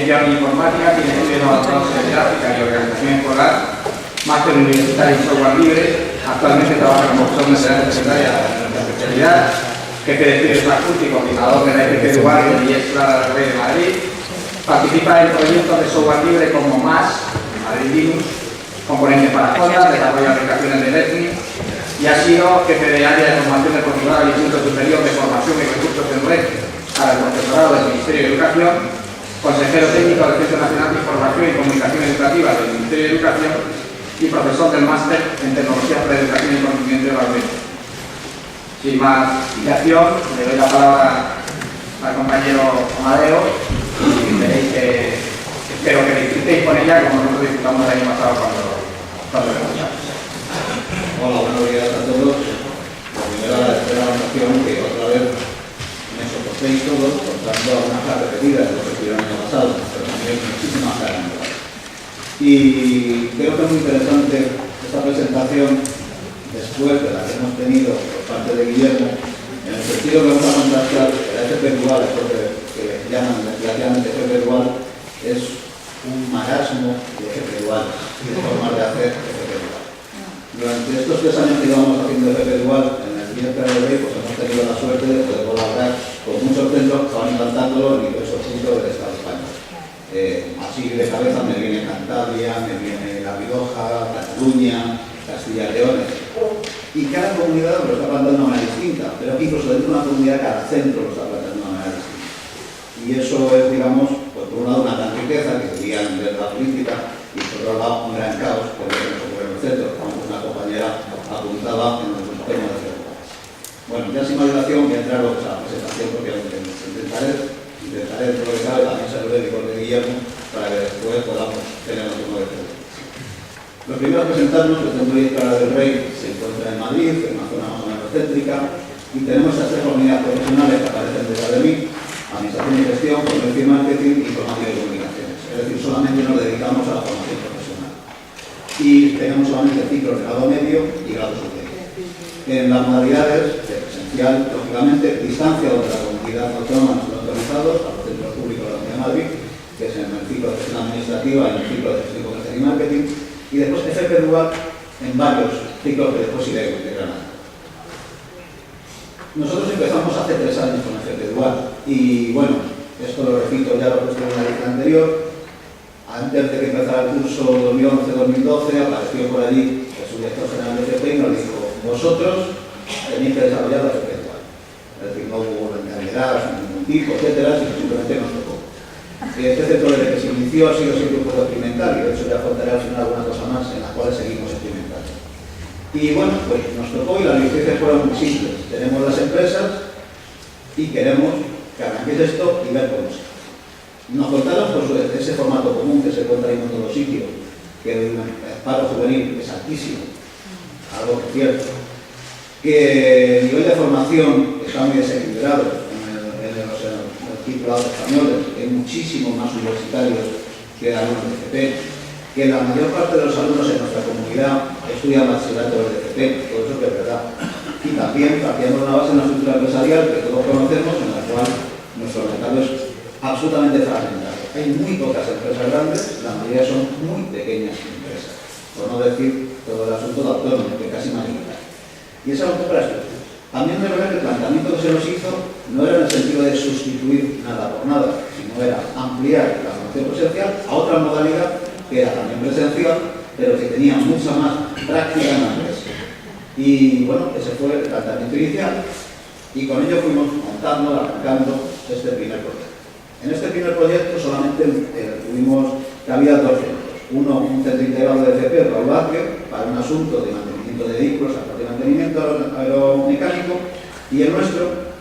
licenciado en informática, tiene estudios avanzados en gráfica y organización escolar, máster universitario en software libre, actualmente trabaja como profesor de enseñanza secundaria de nuestra especialidad, jefe de estudios Faculty y coordinador de la FP Dual del IES Clara del Rey de Madrid. Participa en proyectos de software libre como MAS, Madrid Linux, componentes para Jona, desarrollo de aplicaciones de Letni, y ha sido jefe de área de formación del profesorado del Instituto Superior de Formación y Recursos en Red para el profesorado del Ministerio de Educación, consejero técnico del Centro Nacional de Información y Comunicación Educativa del Ministerio de Educación y profesor del máster en Tecnologías para Educación y Conocimiento de la UNED. Sin más dilación, le doy la palabra al compañero Amadeo y veréis que espero que disfrutéis con ella como nosotros disfrutamos el año pasado cuando lo escuchamos. Hola, buenos días a todos. La primera presentación que otra vez me soportéis todos contando algunas cosas repetidas de lo que estuvieron el año pasado, pero también muchísimas ganas. Y creo que es muy interesante esta presentación después de la que hemos tenido por parte de Guillermo, en el sentido que vamos a contrastar el FP Dual, esto que llaman desgraciadamente FP Dual, es un marasmo de FP Dual y de formas de hacer FP Dual. Durante estos 3 años que llevamos haciendo FP Dual en el IES Clara del Rey, pues hemos tenido la suerte de poder colaborar con muchos centros que estaban implantándolo en diversos puntos del Estado español. Así de cabeza me viene Cantabria, me viene La Rioja, Cataluña, Castilla y León, y cada comunidad lo está planteando de una manera distinta, pero incluso dentro de una comunidad cada centro lo está planteando de una manera distinta. Y eso es, digamos, pues, por un lado una gran riqueza que sería en la política y por otro lado un gran caos, porque no se ocurre en el centro, como una compañera apuntaba en nuestro tema de seguridad. Bueno, ya sin más dilación voy a entrar a la presentación porque intentaré dentro de lo que cabe también ser el médico de Guillermo para que después podamos tener un turno de preguntas. Lo primero a presentarnos, el Centro IES Clara del Rey se encuentra en Madrid, en una zona más o menos céntrica, y tenemos estas 3 comunidades profesionales que aparecen detrás de mí: Administración y Gestión, Comercio y Marketing, Información y Comunicaciones. Es decir, solamente nos dedicamos a la formación profesional. Y tenemos solamente ciclos de grado medio y grado superior. En las modalidades de presencial, lógicamente, distancia donde la comunidad autónoma nos ha autorizado, a los centros públicos de la Comunidad de Madrid, que es en el ciclo de gestión administrativa y en el ciclo de gestión comercial y marketing, y después FP Dual en varios ciclos que después iré granando. Nosotros empezamos hace 3 años con FP Dual y bueno, esto lo repito, ya lo he puesto en la lista anterior. Antes de que empezara el curso 2011-2012 apareció por allí el subdirector general de FP y nos dijo: vosotros tenéis que desarrollar la FP Dual. Es decir, no hubo rentabilidad, ningún tipo, etcétera, sino simplemente nos tocó. Este centro desde que se inició ha sido siempre un poco experimental y de hecho ya contaré al final alguna cosa más en las cuales seguimos experimentando. Y bueno, pues nos tocó y las licencias fueron muy simples. Tenemos las empresas y queremos que arranquéis esto y ver cómo se. Nos contaron pues, ese formato común que se encuentra en todos los sitios, que el paro juvenil es altísimo, algo que es cierto, que el nivel de formación está muy desequilibrado en los titulados españoles, que hay muchísimos más universitarios que alumnos de FP, que la mayor parte de los alumnos en nuestra comunidad estudian bachillerato de FP, todo eso que es verdad. Y también partíamos de una base en la estructura empresarial que todos conocemos, en la cual nuestro mercado es absolutamente fragmentado. Hay muy pocas empresas grandes, la mayoría son muy pequeñas empresas, por no decir todo el asunto de autónomos, que casi más limitada. Y esa es un poco la estructura. También de verdad que el planteamiento que se nos hizo no era en el sentido de sustituir nada por nada, sino era ampliar la formación presencial a otra modalidad que era también presencial, pero que tenía mucha más práctica en la empresa. Y bueno, ese fue el planteamiento inicial y con ello fuimos montando, arrancando este primer proyecto. En este primer proyecto solamente tuvimos que había 2 centros. Uno, un centro integrado de FP, Raúl Vázquez, para un asunto de mantenimiento de vehículos, aparte de mantenimiento aeromecánico, y el nuestro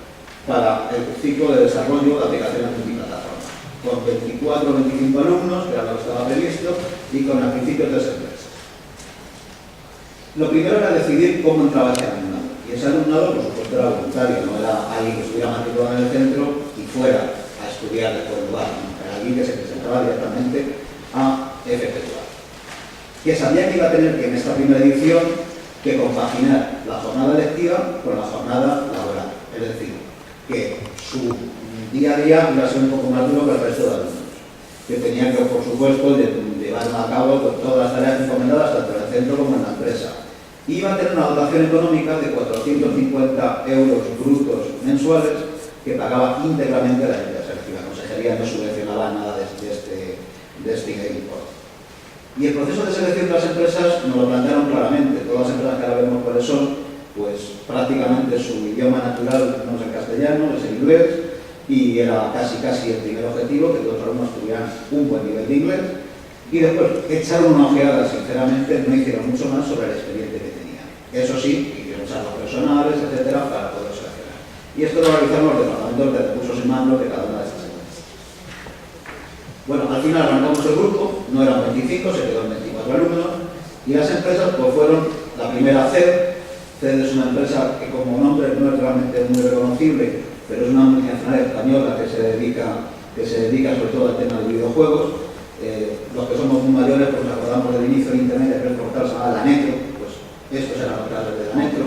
para el ciclo de desarrollo de aplicaciones multiplataforma, con 24 o 25 alumnos, que era lo que estaba previsto, y con al principio 3 empresas. Lo primero era decidir cómo entraba ese alumnado, y ese alumnado, por supuesto, era voluntario, no era alguien que estuviera matriculado en el centro y fuera a estudiar de por lugar, era alguien que se presentaba directamente a FP Dual, que sabía que iba a tener que en esta primera edición que compaginar la jornada lectiva con la jornada laboral, es decir, que su día a día iba a ser un poco más duro que el resto de alumnos. que tenía que, por supuesto, llevar a cabo todas las tareas encomendadas tanto en el centro como en la empresa. Iba a tener una dotación económica de 450 euros brutos mensuales que pagaba íntegramente la empresa. Es decir, la consejería no subvencionaba nada de este importe. Y el proceso de selección de las empresas nos lo plantearon claramente. Todas las empresas que ahora vemos cuáles son, pues prácticamente su idioma natural no es el castellano, es el inglés, y era casi el primer objetivo, que todos los alumnos tuvieran un buen nivel de inglés. Y después echaron una ojeada, sinceramente, no hicieron mucho más sobre el expediente que tenían. Eso sí, hicieron charlas personales, etcétera, para poder seleccionar. Y esto lo realizaron los departamentos de recursos humanos de cada una de estas empresas. Bueno, al final arrancamos el grupo, no eran 25, se quedó en 24 alumnos, y las empresas pues fueron la primera CED. CED es una empresa que como nombre no es realmente muy reconocible, pero es una multinacional española que se dedica sobre todo al tema de videojuegos. Los que somos muy mayores, pues nos acordamos del inicio de Internet, de aquel portal se llamaba La Netro, pues estos eran los clases de La Netro.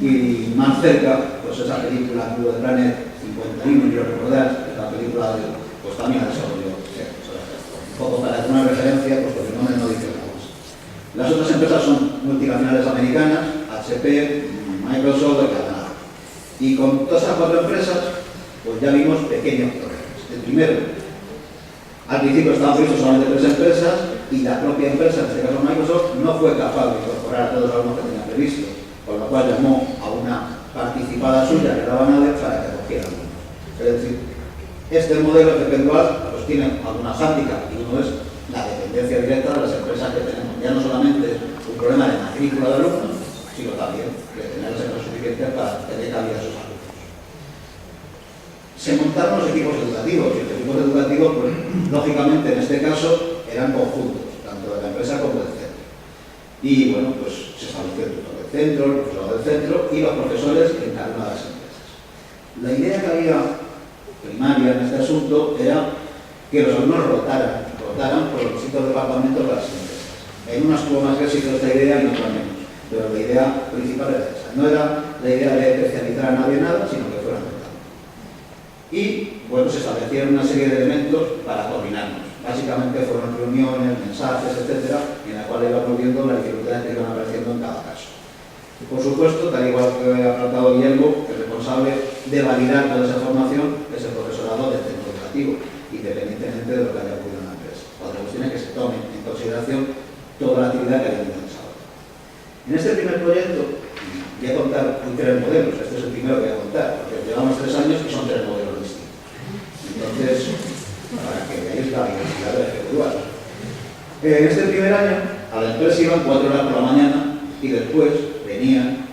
Y más cerca, pues esa película Blue Planet 51, quiero recordar, que es la película pues también ha desarrollado. Un poco para tener una referencia, pues porque el nombre no dice nada más. Las otras empresas son multinacionales americanas, HP, Microsoft y Canadá. Y con todas esas cuatro empresas, pues ya vimos pequeños problemas. El primero, al principio estaban previstos solamente 3 empresas y la propia empresa, en este caso Microsoft, no fue capaz de incorporar a todos los alumnos que tenía previsto, con lo cual llamó a una participada suya que era Banade para que cogiera alumnos. Es decir, este modelo de dual pues tiene alguna hándicap y uno es la dependencia directa de las empresas que tenemos. Ya no solamente es un problema de matrícula de alumnos, sino también de tener las empresas suficientes para tener cabida a sus alumnos. Se montaron los equipos educativos, y los equipos educativos, pues, lógicamente, en este caso, eran conjuntos, tanto de la empresa como del centro. Y, bueno, pues se estableció el tutor del centro, el profesor del centro y los profesores en cada una de las empresas. La idea que había primaria en este asunto era que los alumnos rotaran por los distintos departamentos de las empresas. En unas tuvo más éxito esta idea y en otras menos, pero la idea principal era esa. No era la idea de especializar a nadie en nada, sino que fueran rotando. Y, bueno, se establecieron una serie de elementos para coordinarnos. Básicamente fueron reuniones, mensajes, etcétera, en la cual íbamos viendo las dificultades que iban apareciendo en cada caso. Y, por supuesto, tal igual que ha tratado Guillermo, el responsable de validar toda esa formación es el profesorado del centro educativo, independientemente de lo que haya ocurrido en la empresa. Otra cuestión es que se tome en consideración toda la actividad que haya interesado. En este primer proyecto, voy a contar 3 modelos. Este es el primero que voy a contar, porque llevamos 3 años y son 3 modelos distintos. Entonces, para que veáis la diversidad de dual. En este primer año, a la empresa iban 4 horas por la mañana y después venían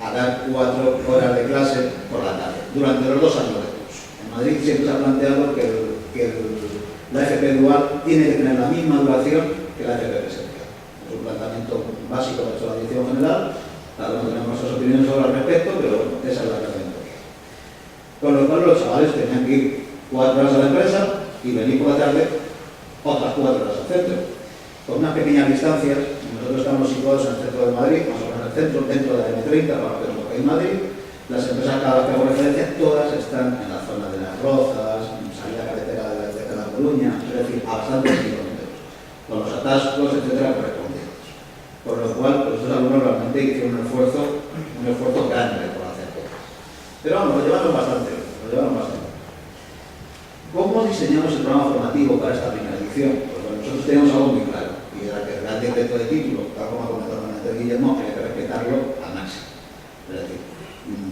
a dar 4 horas de clase por la tarde, durante los 2 años de curso. En Madrid siempre se ha planteado que la FP dual tiene que tener la misma duración que la FP presencial. Es un planteamiento básico de la dirección general. Cada uno tenemos nuestras opiniones sobre al respecto, pero bueno, esa es la trayectoria. Con lo cual los chavales tenían que ir 4 horas a la empresa y venir por la tarde otras 4 horas al centro. Con unas pequeñas distancias, nosotros estamos situados en el centro de Madrid, más o menos en el centro, dentro de la M30, para lo que hay en Madrid. Las empresas cada vez que hago referencia, todas están en la zona de Las Rozas, salida carretera de La Coruña, es decir, a bastantes kilómetros, con los atascos, etcétera, correspondientes. Por lo cual, pues estos alumnos realmente hicieron un esfuerzo grande por hacer cosas. Pero vamos, lo llevaron bastante. ¿Cómo diseñamos el programa formativo para esta primera edición? Pues bueno, nosotros teníamos algo muy claro, y era que el Real Decreto de Título, tal como ha comentado el Guillermo, había que respetarlo al máximo. Es decir,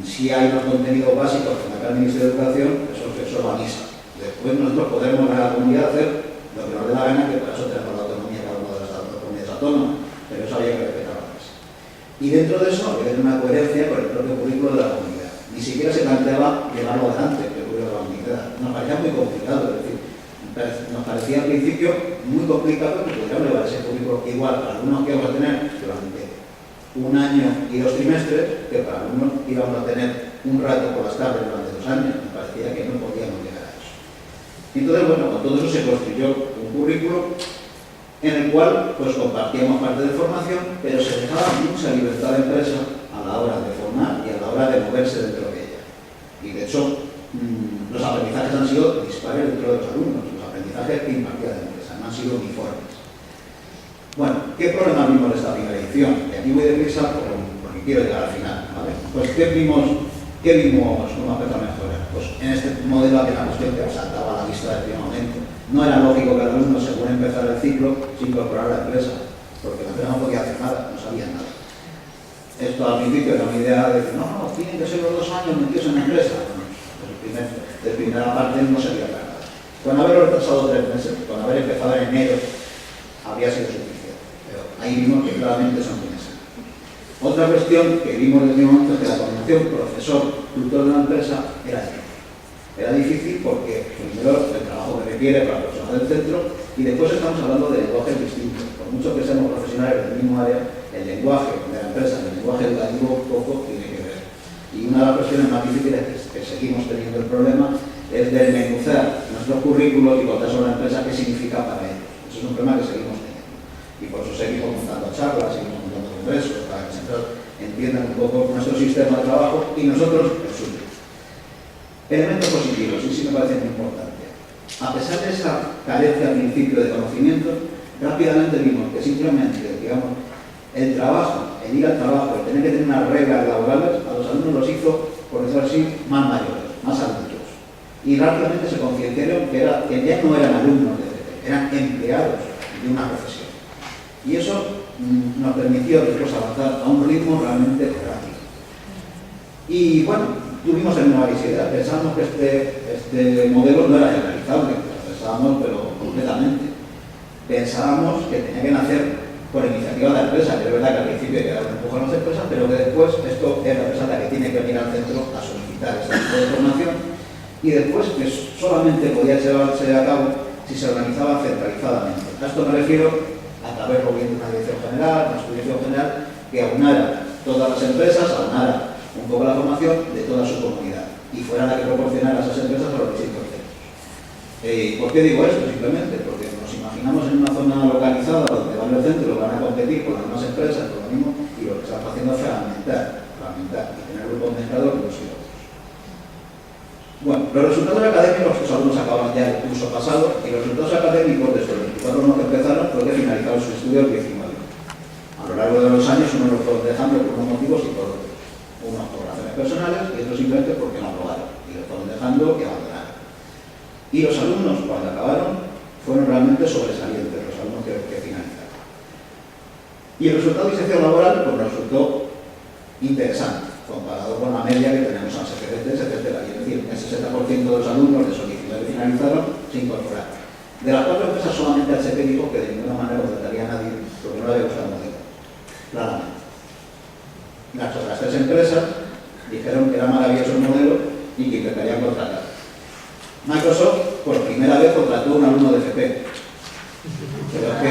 si hay unos contenidos básicos que marca el Ministerio de Educación, eso va a misa. Después nosotros podremos a la comunidad hacer lo que nos dé la gana, que para eso tenemos la autonomía cada una de las comunidades autónomas, pero eso había que respetar la misa. Y dentro de eso había que tener una coherencia con el propio currículo de la comunidad. Ni siquiera se planteaba llevarlo adelante, el currículo de la comunidad. Nos parecía muy complicado, es decir, nos parecía al principio muy complicado que podríamos llevar ese currículo igual para algunos que íbamos a tener durante 1 año y 2 trimestres, que para algunos íbamos a tener un rato por las tardes durante 2 años. Me parecía que no podíamos llegar a eso. Y entonces, bueno, con todo eso se construyó un currículo en el cual pues compartíamos parte de formación, pero se dejaba mucha libertad de empresa a la hora de formar y a la hora de moverse dentro de ella. Y de hecho, los aprendizajes han sido dispares dentro de los alumnos. Los aprendizajes aprendizaje que impartía la empresa, no han sido uniformes. Bueno, ¿qué problema vimos de esta primera edición? Y aquí voy deprisa porque quiero llegar al final, ¿vale? Pues, ¿qué vimos como aspecto a mejorar? Pues en este modelo había una cuestión que saltaba a la vista del primer momento. No era lógico que el alumno, según empezar el ciclo, se incorporara a la empresa, porque la empresa no podía hacer nada, no sabía nada. Esto al principio era una idea de que no, tienen que ser los 2 años metidos en la empresa. Bueno, de primera parte no servía para nada. Con haberlo retrasado 3 meses, con haber empezado en enero, habría sido suficiente. Pero ahí vimos que claramente son meses. Otra cuestión que vimos desde el momento es que la combinación profesor-tutor de la empresa era difícil. Era difícil porque, primero, el trabajo que requiere para la persona del centro, y después estamos hablando de lenguajes distintos. Por mucho que seamos profesionales del mismo área, el lenguaje de la empresa, el lenguaje educativo, poco tiene que ver. Y una de las cuestiones más difíciles que seguimos teniendo el problema es desmenuzar nuestros currículos y contar sobre la empresa qué significa para ellos. Eso es un problema que seguimos teniendo. Y por eso seguimos montando charlas, seguimos montando congresos, para que entiendan un poco nuestro sistema de trabajo y nosotros el suyo. Elementos positivos, y sí me parece muy importante. A pesar de esa carencia al principio de conocimiento, rápidamente vimos que simplemente, digamos, el trabajo, el ir al trabajo, el tener que tener unas reglas laborales, a los alumnos los hizo, por decirlo así, más mayores, más adultos. Y rápidamente se concienciaron que ya no eran alumnos de FP, eran empleados de una profesión. Y eso nos permitió después avanzar a un ritmo realmente rápido. Y bueno, tuvimos en una varias ideas. Pensamos que este modelo no era generalizable, lo pensábamos, pero completamente. Pensábamos que tenía que nacer por iniciativa de la empresa, que es verdad que al principio hay que dar un empujón a las empresas, pero que después esto es la empresa la que tiene que venir al centro a solicitar este tipo de formación, y después que solamente podía llevarse a cabo si se organizaba centralizadamente. A esto me refiero a través de una dirección general, una subdirección general, que aunara todas las empresas, aunara un poco la formación de toda su comunidad y fuera la que proporcionara a esas empresas a los distintos centros. ¿Por qué digo esto? Simplemente porque nos imaginamos en una zona localizada donde varios centros van a competir con las demás empresas, con lo mismo, y lo que se está haciendo es fragmentar y tener grupos mezclados unos y otros. Bueno, los resultados académicos, los alumnos acaban ya el curso pasado, y los resultados académicos de estos 24 no que empezaron fue que finalizaron sus estudios el 19. A lo largo de los años unos los fueron dejando por unos motivos y por otros. Unos por razones personales y otros simplemente porque no aprobaron y los fueron dejando y abandonaron. Y los alumnos, cuando acabaron, fueron realmente sobresalientes, los alumnos que finalizaron. Y el resultado de inserción laboral pues, nos resultó interesante, comparado con la media que tenemos en SFCTs, etc. Y es decir, el 60% de los alumnos de solicitudes que finalizaron se incorporaron. De las 4 empresas, solamente HP dijo que de ninguna manera contrataría a nadie porque no le había gustado el modelo. Claramente. Las otras 3 empresas dijeron que era maravilloso el modelo y que intentarían contratar. Microsoft por primera vez contrató a un alumno de FP. Pero es que,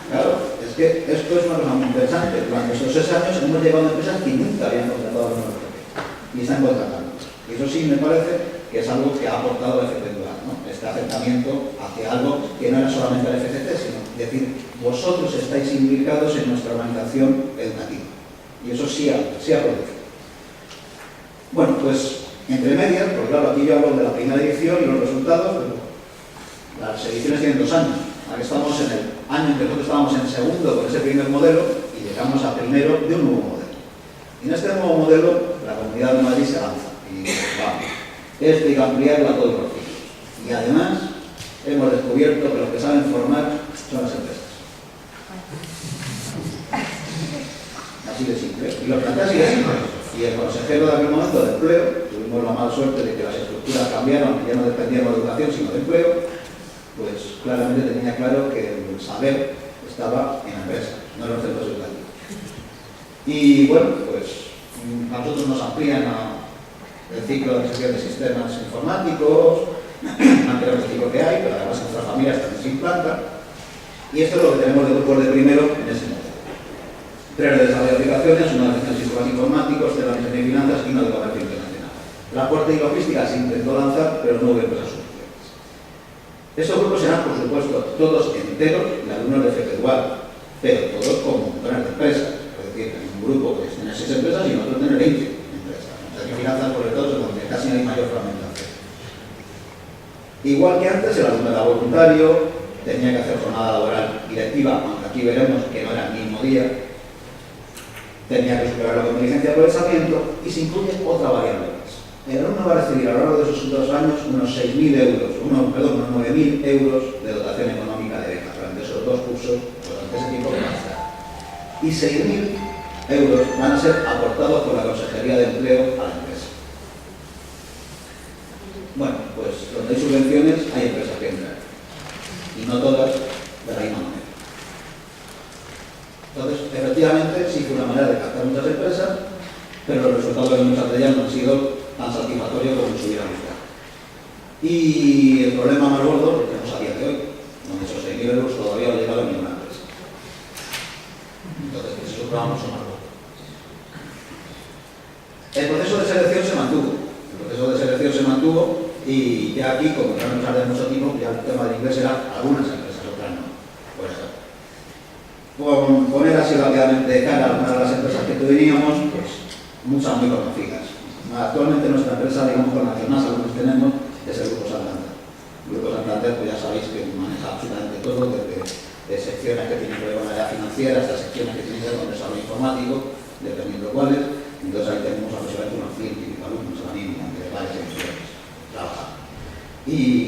claro, es que esto es una cosa muy interesante. Durante estos 6 años hemos llegado a empresas que nunca habían contratado a alumnos de FP y están contratando. Y eso sí me parece que es algo que ha aportado el FP Dual, ¿no? Este acercamiento hacia algo que no era solamente el FCT, sino decir, vosotros estáis implicados en nuestra organización educativa. Y eso sí ha producido. Bueno, pues entre medias, porque claro, aquí yo hablo de la primera edición y los resultados, pero las ediciones tienen 2 años. Ahora estamos en el año en que nosotros estábamos en segundo con ese primer modelo y llegamos a primero de un nuevo modelo. Y en este nuevo modelo, la Comunidad de Madrid se avanza y vamos, esto hay que ampliarlo a todos los ciclos. Y además, hemos descubierto que los que saben formar son las empresas. Así de simple. Y lo plantea así de simple. Y el consejero de aquel momento de empleo, tuvimos la mala suerte de que las estructuras cambiaron, ya no dependían de la educación, sino de empleo, pues claramente tenía claro que el saber estaba en la empresa, no en los centros educativos. Y bueno, pues a nosotros nos amplían el ciclo de administración de sistemas informáticos, mantenemos el ciclo que hay, pero además en nuestras familias también se implanta. Y esto es lo que tenemos de grupos de primero en ese modelo. 3 de desarrollo de aplicaciones, una de gestión de sistemas informáticos, de la administración de finanzas y una de comercio internacional. Transporte y logística se intentó lanzar, pero no hubo empresas suficientes. Estos grupos serán, por supuesto, todos enteros de alumnos de FP Dual, pero todos como montones de empresas. Es decir, en un grupo que tener 6 empresas y en otro tener 20 empresas. Administración de finanzas, sobre todo, es donde casi no hay mayor fragmentación. Igual que antes, el alumno era voluntario, tenía que hacer jornada laboral directiva, aunque aquí veremos que no era el mismo día, tenía que superar la inteligencia de procesamiento y se incluye otra variable más. El alumno va a recibir a lo largo de esos 2 años unos 6.000 euros, unos 9.000 euros de dotación económica de becas durante esos 2 cursos, durante ese tiempo que va a estar. Y 6.000 euros van a ser aportados por la Consejería de Empleo a la empresa. Bueno, pues donde hay subvenciones hay empresas que entran. Y no todas de la misma manera. Entonces, efectivamente, sí fue una manera de captar muchas empresas, pero los resultados de muchas de ellas no han sido tan satisfactorios como nos hubiera gustado. Y el problema más gordo lo tenemos a día de hoy, donde esos 6.000 euros todavía no han llegado a ninguna empresa. Entonces, eso es un problema mucho más gordo. El proceso de selección se mantuvo. Y ya aquí, como ya no nos arde mucho tiempo, ya el tema del inglés era algunas empresas, otras no. Por ejemplo. Por poner así rápidamente de cara a algunas de las empresas que teníamos, pues muchas muy conocidas. Actualmente nuestra empresa, digamos, con la que más alumnos tenemos es el Grupo Santander. El Grupo Santander, pues ya sabéis que maneja absolutamente todo, desde secciones que tienen que ver con la área financiera hasta secciones que tienen que ver con el desarrollo informático, dependiendo cuáles. Entonces ahí tenemos aproximadamente unos 100 alumnos a la mínima de varias secciones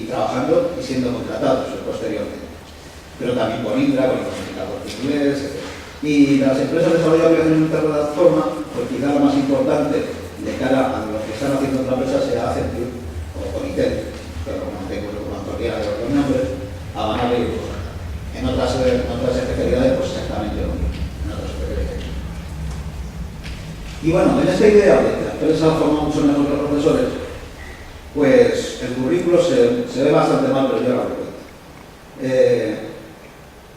trabajando y siendo contratados posteriormente. Pero también con Indra, con el comunicador de inglés, etc. Y las empresas de desarrollo de aplicaciones multiplataforma, pues quizá lo más importante de cara a lo que están haciendo otras empresas será Accenture o Conitel, pero como tengo como autoría de otros nombres, Habana y Grupo Santander. En otras especialidades, pues exactamente lo mismo. En otras especialidades. Y bueno, en esta idea de que la empresa forma mucho mejor que los profesores, pues el currículo se ve bastante mal, pero yo lo recuerdo.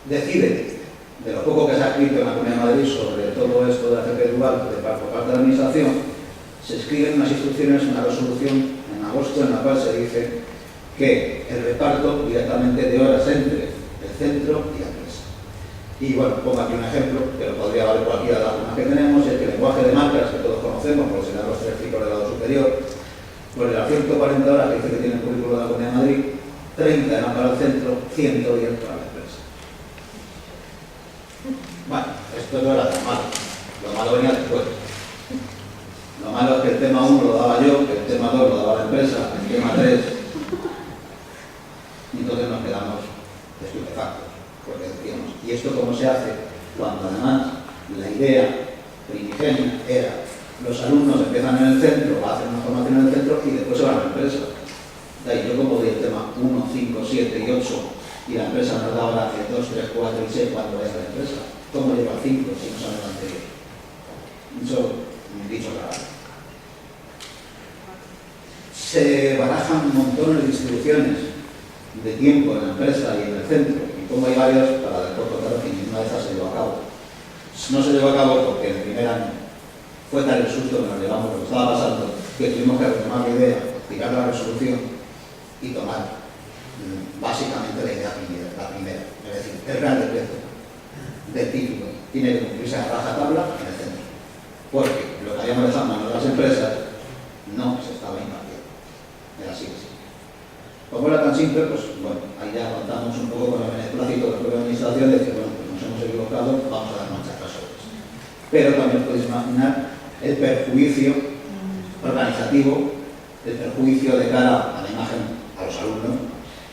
Decide, de lo poco que se ha escrito en la Comunidad de Madrid sobre todo esto de la FP dual por parte de la Administración, se escriben unas instrucciones, una resolución en agosto en la cual se dice que el reparto directamente de horas entre el centro y la empresa. Y bueno, pongo aquí un ejemplo, que lo podría valer cualquiera de las formas que tenemos, es que el lenguaje de marcas que todos conocemos, porque serán los 3 ciclos de grado superior, pues de las 140 horas que dice que tiene el currículo de la Comunidad de Madrid, 30 eran para el centro, 110 para la empresa. Bueno, esto no era tan malo, lo malo venía después. Lo malo es que el tema 1 lo daba yo, que el tema 2 lo daba la empresa, el tema 3, y entonces nos quedamos estupefactos, porque decíamos, ¿y esto cómo se hace? Cuando además la idea primigenia era los alumnos empiezan en el centro, hacen una formación en el centro y después se van a la empresa. De ahí yo como doy el tema 1, 5, 7 y 8 y la empresa nos da ahora el 2, 3, 4 y 6 cuando vaya a la empresa. ¿Cómo lleva al 5 si no sabe lo anterior? Eso dicho claro. Se barajan montones de distribuciones de tiempo en la empresa y en el centro, y como hay varias para el corto plazo y ninguna de esas se llevó a cabo. No se llevó a cabo porque en el primer año fue tal el susto que nos llevamos lo que estaba pasando que tuvimos que retomar la idea, tirar la resolución y tomar básicamente la idea primera, es decir, el Real Decreto del título tiene que cumplirse a rajatabla en el centro, porque lo que habíamos dejado en manos de las empresas no se estaba impartiendo, era así de simple. Como era tan simple, pues bueno, ahí ya contamos un poco con el beneplácito de la propia administración de que bueno, pues nos hemos equivocado, vamos a dar marcha atrás sobre esto. Pero también podéis imaginar el perjuicio organizativo, el perjuicio de cara a la imagen a los alumnos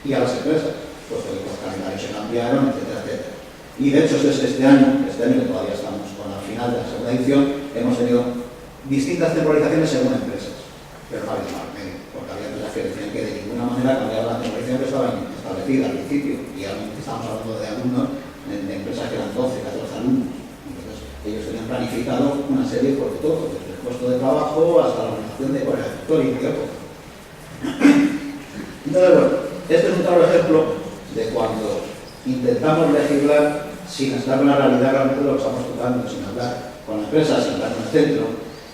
y a las empresas, puesto que los calendarios se cambiaron, etcétera, etcétera. Y de hecho, desde este año que todavía estamos con la final de la segunda edición, hemos tenido distintas temporalizaciones según empresas, pero no había mal medio, porque había empresas que decían que de ninguna manera cambiaba la temporalización que estaba establecida al principio, y realmente estamos hablando de alumnos, de empresas que eran 12, 14 alumnos. Ellos tenían planificado una serie por todo, desde el puesto de trabajo hasta la organización de cuál era el sector y qué época. Entonces, bueno, este es un claro ejemplo de cuando intentamos legislar sin estar con la realidad realmente de lo que estamos tocando, sin hablar con la empresa, sin hablar con el centro,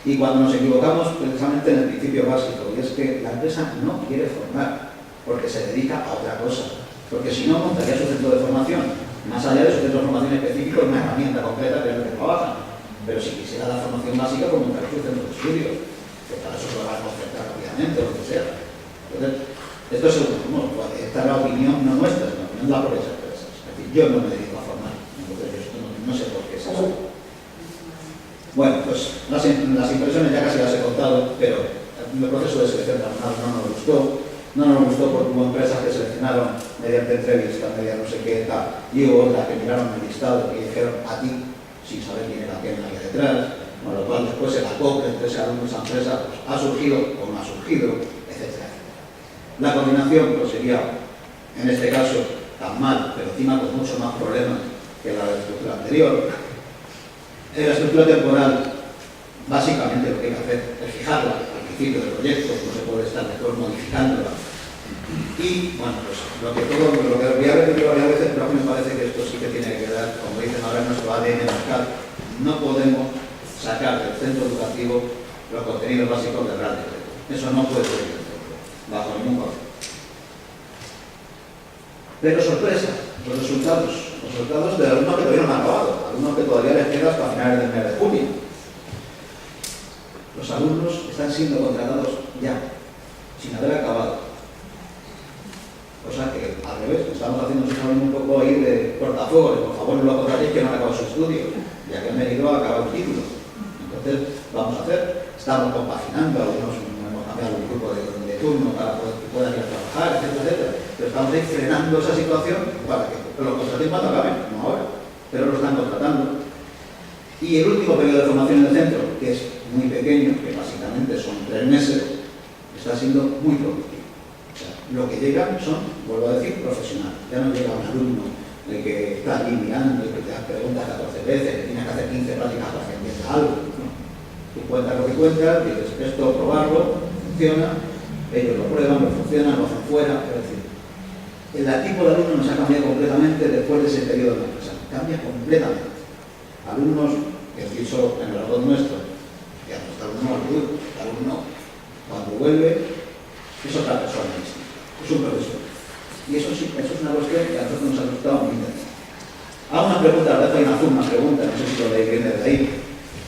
y cuando nos equivocamos precisamente en el principio básico, y es que la empresa no quiere formar, porque se dedica a otra cosa, porque si no montaría su centro de formación. Más allá de su centro de formación específico, una herramienta concreta que es lo que trabajan. Pero si quisiera la formación básica, pues montar su centro de estudio, que para eso se lo va a concertar rápidamente o lo que sea. Entonces, Esto es esta es la opinión no nuestra, es la opinión de las propias empresas. Es decir, yo no me dedico a formar, entonces yo esto no sé por qué es eso. Bueno, pues las impresiones ya casi las he contado, pero el proceso de selección de alumnado no nos gustó. No nos gustó porque hubo empresas que seleccionaron mediante entrevistas, mediante no sé qué tal, y hubo otras que miraron el listado y dijeron a ti, sin saber quién era quién había detrás, con lo cual después el acople entre ese alumno y esa empresa pues, ha surgido o no ha surgido, etcétera. La coordinación pues, sería, en este caso, tan mal, pero encima con mucho más problemas que la estructura anterior. En la estructura temporal, básicamente lo que hay que hacer es fijarla al principio del proyecto, no se puede estar después modificándola. Y, bueno, pues lo que voy a repetir varias veces, pero a mí me parece que esto sí que tiene que quedar, como dicen ahora en nuestro ADN marcado. No podemos sacar del centro educativo los contenidos básicos del Real Decreto. Eso no puede ser bajo ningún concepto. Pero sorpresa, los resultados de alumnos que todavía no han acabado, alumnos que todavía les queda hasta finales del mes de junio. Los alumnos están siendo contratados ya, sin haber acabado. O sea que, al revés, estamos haciendo un poco ahí de cortafuegos, por favor no lo contratéis que no han acabado su estudio, ya que han venido a acabar el título. Entonces, vamos a hacer, estamos compaginando, algunos hemos cambiado el grupo de turno para que puedan ir a trabajar, etcétera, etcétera. Pero estamos ahí frenando esa situación para que los contratéis cuando acaben, no ahora, pero lo están contratando. Y el último periodo de formación en el centro, que es muy pequeño, que básicamente son 3 meses, está siendo muy productivo. O sea, lo que llegan son, vuelvo a decir, profesionales. Ya no llega un alumno que está allí mirando y que te das preguntas 14 veces, que tienes que hacer 15 prácticas para que entienda algo. ¿No? Tú cuentas lo que cuentas, dices esto, probarlo, funciona, ellos lo prueban, lo funcionan, lo hacen fuera. Es decir, el tipo de alumno nos ha cambiado completamente después de ese periodo de la empresa. Cambia completamente. Alumnos, que he dicho en el arroz nuestro, que a nuestro alumno cuando vuelve es otra persona distinta, es un profesor. Y eso sí, eso es una cuestión que a nosotros nos ha gustado muy bien. Hago una pregunta, a veces hay una pregunta, no sé si lo leí bien desde ahí,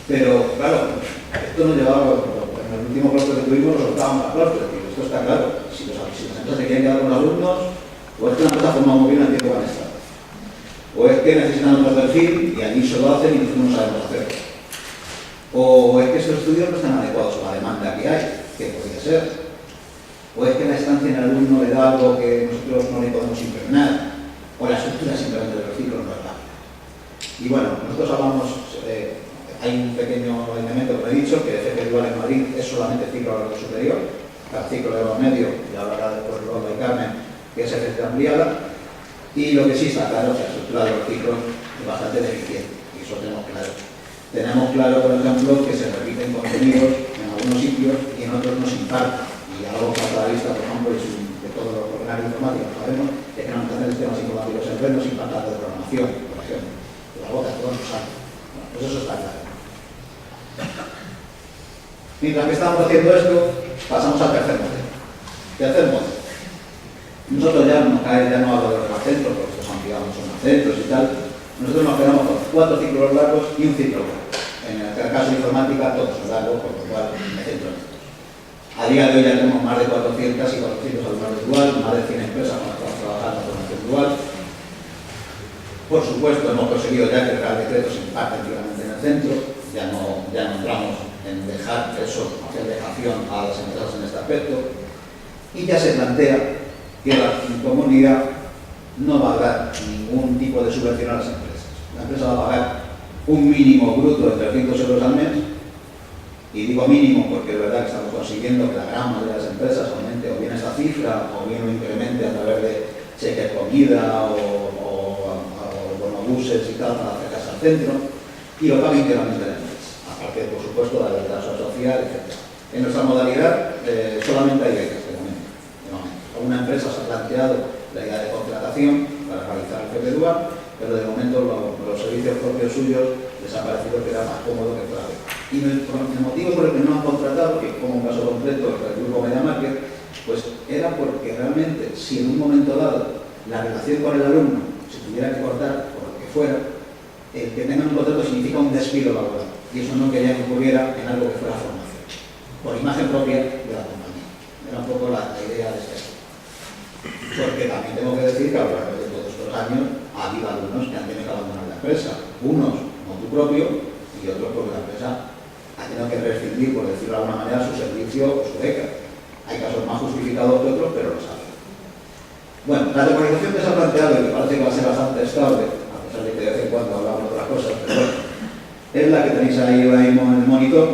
pero claro, esto nos llevaba, en el último claustro que tuvimos, lo soltábamos a claustro, es decir, esto está claro, si las empresas se quieren quedar con los alumnos, o es que una empresa forma muy bien el tiempo que han estado, o es que necesitan otro perfil y allí se lo hacen y nosotros no sabemos hacerlo, o es que esos estudios no están adecuados a la demanda que hay, que podría ser. O es que la estancia en el alumno le da algo que nosotros no le podemos impregnar, o la estructura simplemente del ciclo no es rápida. Y bueno, nosotros hablamos, hay un pequeño elemento que he dicho, que el FP Dual en Madrid es solamente ciclo de grado superior, cada ciclo de grado medio, y ahora después lo de Carmen, que es FP ampliada, y lo que sí está claro es que la estructura de los ciclos es bastante deficiente, y eso tenemos claro. Tenemos claro, por ejemplo, que se repiten contenidos en algunos sitios y en otros no se imparten. Y algo que a la vista, por ejemplo, de todos los profesionales informáticos que sabemos, es que no entender sistemas informáticos en red no se impartan de programación, por ejemplo. De la boca todos lo saben. Bueno, pues eso está claro. Mientras que estamos haciendo esto, pasamos al tercer modelo. Tercer modelo. Nosotros ya no hablo de los más centros, porque estos han ampliado muchos más centros y tal. Nosotros nos quedamos con 4 ciclos largos y un ciclo largo. En el caso de informática, todos son largos, por lo cual me centro en esto. A día de hoy ya tenemos más de 400 y 400 alumnos dual, más de 100 empresas con las que vamos a trabajar en la formación dual. Por supuesto, hemos conseguido ya que el Real Decreto se imparte íntegramente en el centro, ya no entramos en dejar eso, hacer dejación a las empresas en este aspecto, y ya se plantea que la comunidad no va a dar ningún tipo de subvención a las empresas. La empresa va a pagar un mínimo bruto de 300 euros al mes. Y digo mínimo porque es verdad que estamos consiguiendo que la gran mayoría de las empresas aumente o bien esa cifra o bien lo incremente a través de cheques comida o bonobuses y tal para acercarse al centro y lo paga íntegramente la empresa, aparte por supuesto de la verdad social, etc. En nuestra modalidad solamente hay becas de momento. Alguna empresa se ha planteado la idea de contratación para realizar el FP Dual, pero de momento los servicios propios suyos les ha parecido que era más cómodo que fuera beca. Y el motivo por el que no han contratado, que como un caso concreto el grupo MediaMarket, pues era porque realmente si en un momento dado la relación con el alumno se tuviera que cortar por lo que fuera, el que tengan un contrato significa un despido laboral y eso no quería que ocurriera en algo que fuera formación, por imagen propia de la compañía. Era un poco la idea de este. son más justificados que otros, pero los hay. Bueno, la temporalización que se ha planteado, y que parece que va a ser bastante estable, a pesar de que de vez en cuando hablamos de otras cosas, pero bueno, es la que tenéis ahí ahora mismo en el monitor.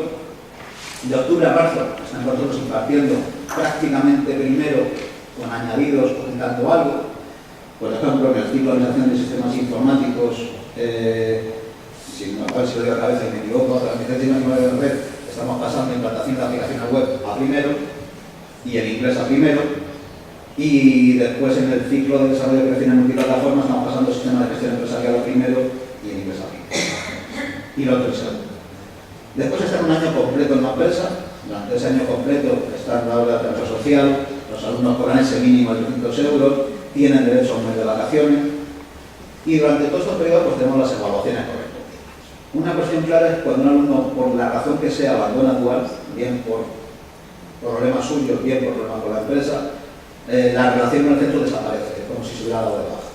De octubre a marzo están nosotros impartiendo prácticamente primero con añadidos, comentando algo. Por ejemplo, en el ciclo de administración de sistemas informáticos, si no si lo digo a cabeza y me equivoco, la administración de red, estamos pasando implantación de aplicaciones web a primero y en inglés a primero. Y después en el ciclo de desarrollo de creación en multiplataforma estamos pasando el sistema de gestión empresarial a primero y en inglés a primero. Y lo otro es segundo. Después está un año completo en la empresa. Durante ese año completo está en la hora de trabajo social, los alumnos cobran ese mínimo de 200 euros, tienen derecho a un mes de vacaciones y durante todos estos periodos pues, tenemos las evaluaciones correspondientes. Una cuestión clara es cuando un alumno, por la razón que sea, abandona Dual, bien por problemas suyos, bien por problemas con la empresa, la relación con el centro desaparece, es como si se hubiera dado de baja.